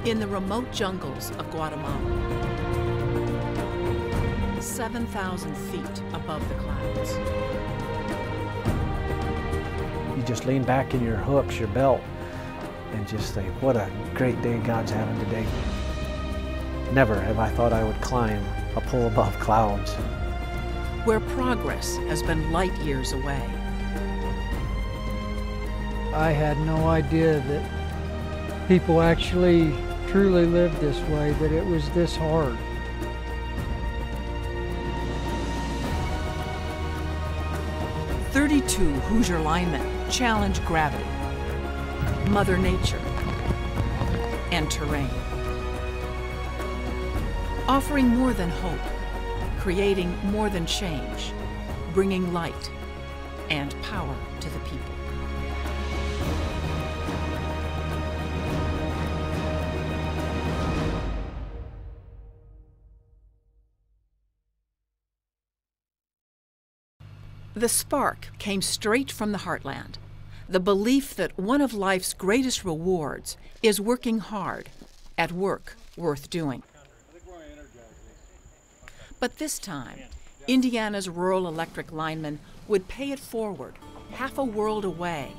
In the remote jungles of Guatemala, 7,000 feet above the clouds. You just lean back in your hooks, your belt, and just think, what a great day God's having today. Never have I thought I would climb a pole above clouds. Where progress has been light years away. I had no idea that people actually truly lived this way, that it was this hard. "32 Hoosier linemen challenge gravity, Mother Nature, and terrain. Offering more than hope, creating more than change, bringing light and power to the people." The spark came straight from the heartland, the belief that one of life's greatest rewards is working hard at work worth doing. But this time, Indiana's rural electric linemen would pay it forward, half a world away,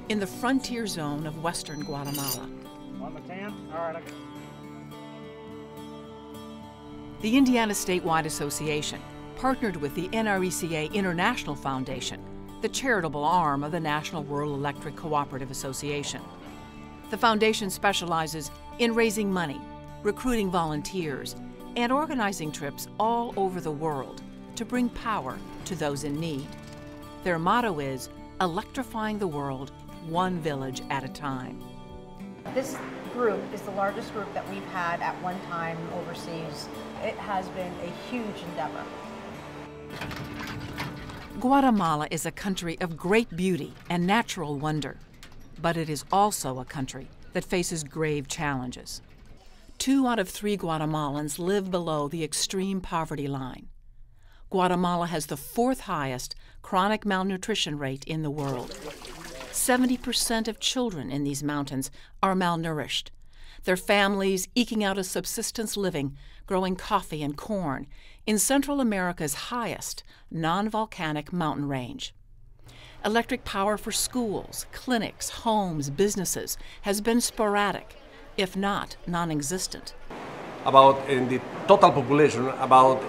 in the frontier zone of western Guatemala. The Indiana Statewide Association partnered with the NRECA International Foundation, the charitable arm of the National Rural Electric Cooperative Association. The foundation specializes in raising money, recruiting volunteers, and organizing trips all over the world to bring power to those in need. Their motto is electrifying the world one village at a time. This group is the largest group that we've had at one time overseas. It has been a huge endeavor. Guatemala is a country of great beauty and natural wonder, but it is also a country that faces grave challenges. 2 out of 3 Guatemalans live below the extreme poverty line. Guatemala has the 4th highest chronic malnutrition rate in the world. 70% of children in these mountains are malnourished, their families eking out a subsistence living, growing coffee and corn in Central America's highest non-volcanic mountain range. Electric power for schools, clinics, homes, businesses has been sporadic, if not non-existent. About in the total population, about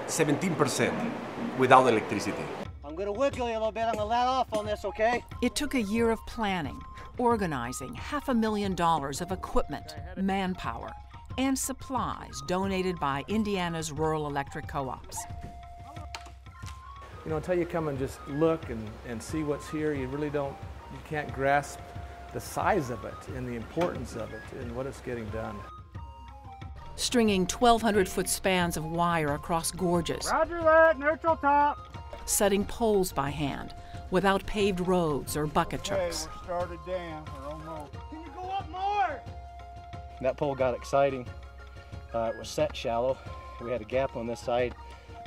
17% without electricity. I'm gonna wiggle you a little bit. I'm gonna let off on this, okay? It took a year of planning, organizing $500,000 of equipment, manpower, and supplies donated by Indiana's rural electric co-ops. You know, until you come and just look and see what's here, you can't grasp the size of it and the importance of it and what it's getting done. Stringing 1,200-foot spans of wire across gorges. Roger that, neutral top. Setting poles by hand without paved roads or bucket trucks. Okay, we're started down, or almost. Can you go up more? That pole got exciting. It was set shallow. We had a gap on this side,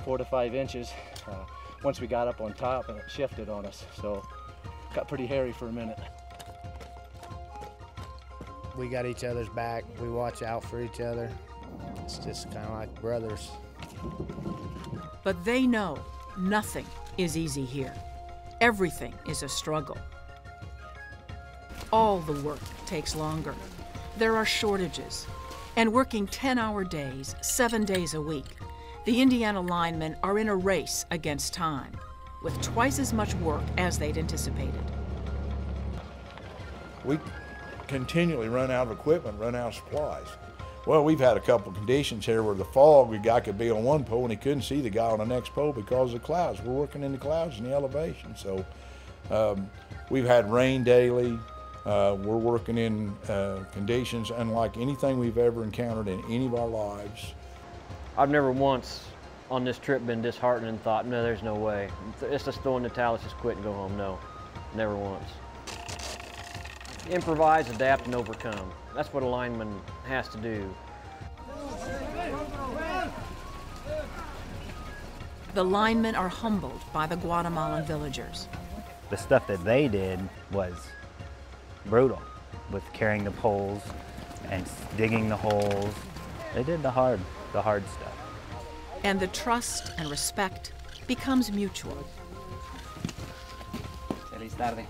4 to 5 inches. Once we got up on top and it shifted on us, so it got pretty hairy for a minute. We got each other's back. We watch out for each other. It's just kind of like brothers. But they know nothing is easy here. Everything is a struggle. All the work takes longer. There are shortages. And working 10-hour days, 7 days a week, the Indiana linemen are in a race against time, with twice as much work as they'd anticipated. We continually run out of equipment, run out of supplies. Well, we've had a couple of conditions here where the fog, the guy could be on one pole and he couldn't see the guy on the next pole because of the clouds. We're working in the clouds and the elevation. So we've had rain daily. We're working in conditions unlike anything we've ever encountered in any of our lives. I've never once on this trip been disheartened and thought, no, there's no way. It's just throwing the towel, let's just quit and go home. No, never once. Improvise, adapt, and overcome. That's what a lineman has to do. The linemen are humbled by the Guatemalan villagers. The stuff that they did was brutal, with carrying the poles and digging the holes. They did the hard stuff. And the trust and respect becomes mutual. Feliz tarde.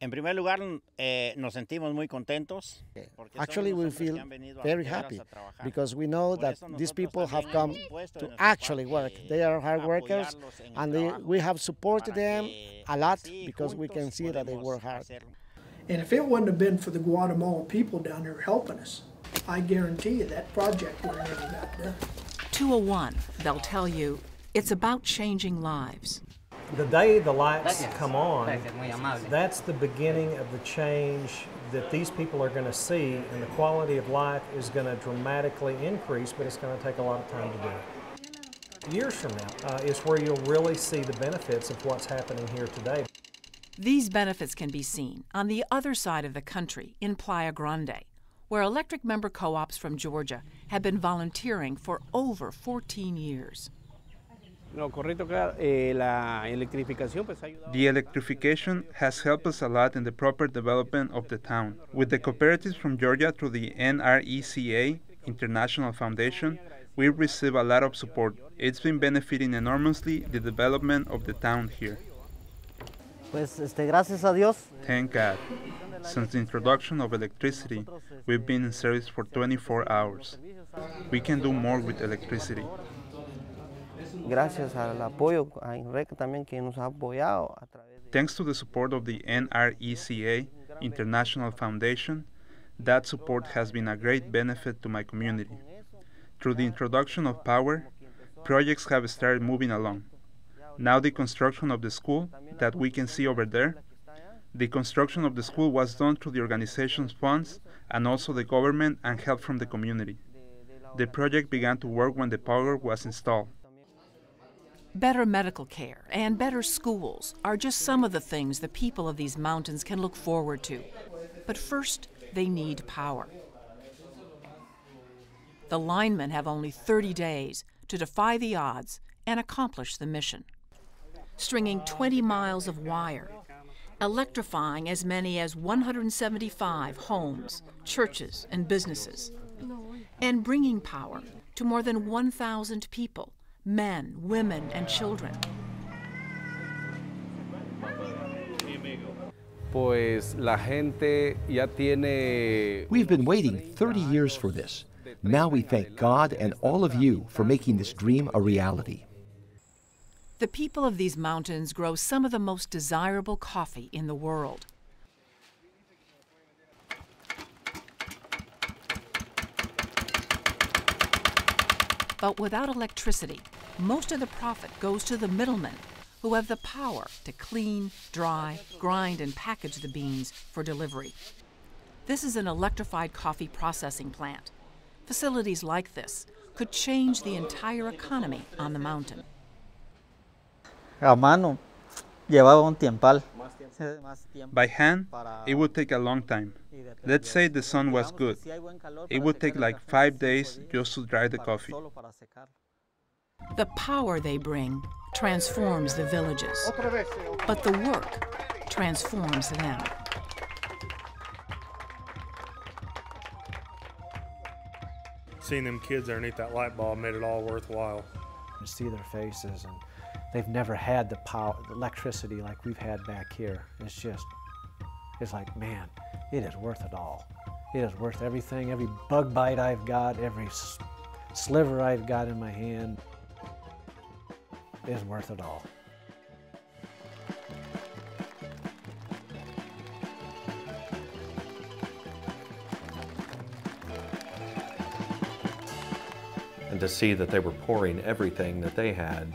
En primer lugar, nos sentimos muy contentos. Actually, we feel very happy because we know that these people have come to actually work. They are hard workers, and we have supported them a lot because we can see that they work hard. And if it wouldn't have been for the Guatemalan people down there helping us, I guarantee you that project would have never got done. 201, they'll tell you, it's about changing lives. The day the lights come on, that's the beginning of the change that these people are going to see, and the quality of life is going to dramatically increase, but it's going to take a lot of time to do it. Years from now is where you'll really see the benefits of what's happening here today. These benefits can be seen on the other side of the country in Playa Grande, where electric member co-ops from Georgia have been volunteering for over 14 years. The electrification has helped us a lot in the proper development of the town. With the cooperatives from Georgia through the NRECA International Foundation, we receive a lot of support. It's been benefiting enormously the development of the town here. Gracias a Dios. Thank God. Since the introduction of electricity, we've been in service for 24 hours. We can do more with electricity. Gracias al apoyo a NRECA también que nos ha apoyado. Thanks to the support of the NRECA International Foundation, that support has been a great benefit to my community. Through the introduction of power, projects have started moving along. Now the construction of the school that we can see over there, the construction of the school was done through the organization's funds and also the government and help from the community. The project began to work when the power was installed. Better medical care and better schools are just some of the things the people of these mountains can look forward to. But first, they need power. The linemen have only 30 days to defy the odds and accomplish the mission. Stringing 20 miles of wire, electrifying as many as 175 homes, churches, and businesses, and bringing power to more than 1,000 people, men, women, and children. We've been waiting 30 years for this. Now we thank God and all of you for making this dream a reality. The people of these mountains grow some of the most desirable coffee in the world. But without electricity, most of the profit goes to the middlemen who have the power to clean, dry, grind, and package the beans for delivery. This is an electrified coffee processing plant. Facilities like this could change the entire economy on the mountain. A mano, llevaba un tiempal. By hand, it would take a long time. Let's say the sun was good. It would take like 5 days just to dry the coffee. The power they bring transforms the villages, but the work transforms them. Seeing them kids underneath that light bulb made it all worthwhile. You see their faces, and they've never had the power, the electricity like we've had back here. It's like, man, it is worth it all. It is worth everything, every bug bite I've got, every sliver I've got in my hand. It is worth it all. And to see that they were pouring everything that they had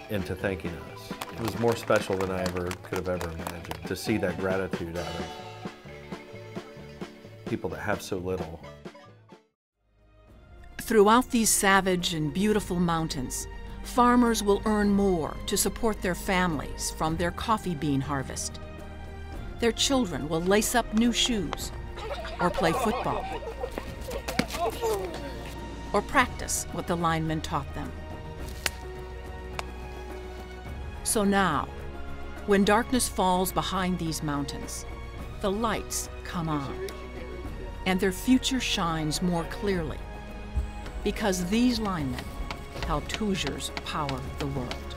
into thanking us. It was more special than I ever could have ever imagined, to see that gratitude out of people that have so little. Throughout these savage and beautiful mountains, farmers will earn more to support their families from their coffee bean harvest. Their children will lace up new shoes, or play football, or practice what the linemen taught them. So now, when darkness falls behind these mountains, the lights come on. And their future shines more clearly because these linemen helped Hoosiers power the world.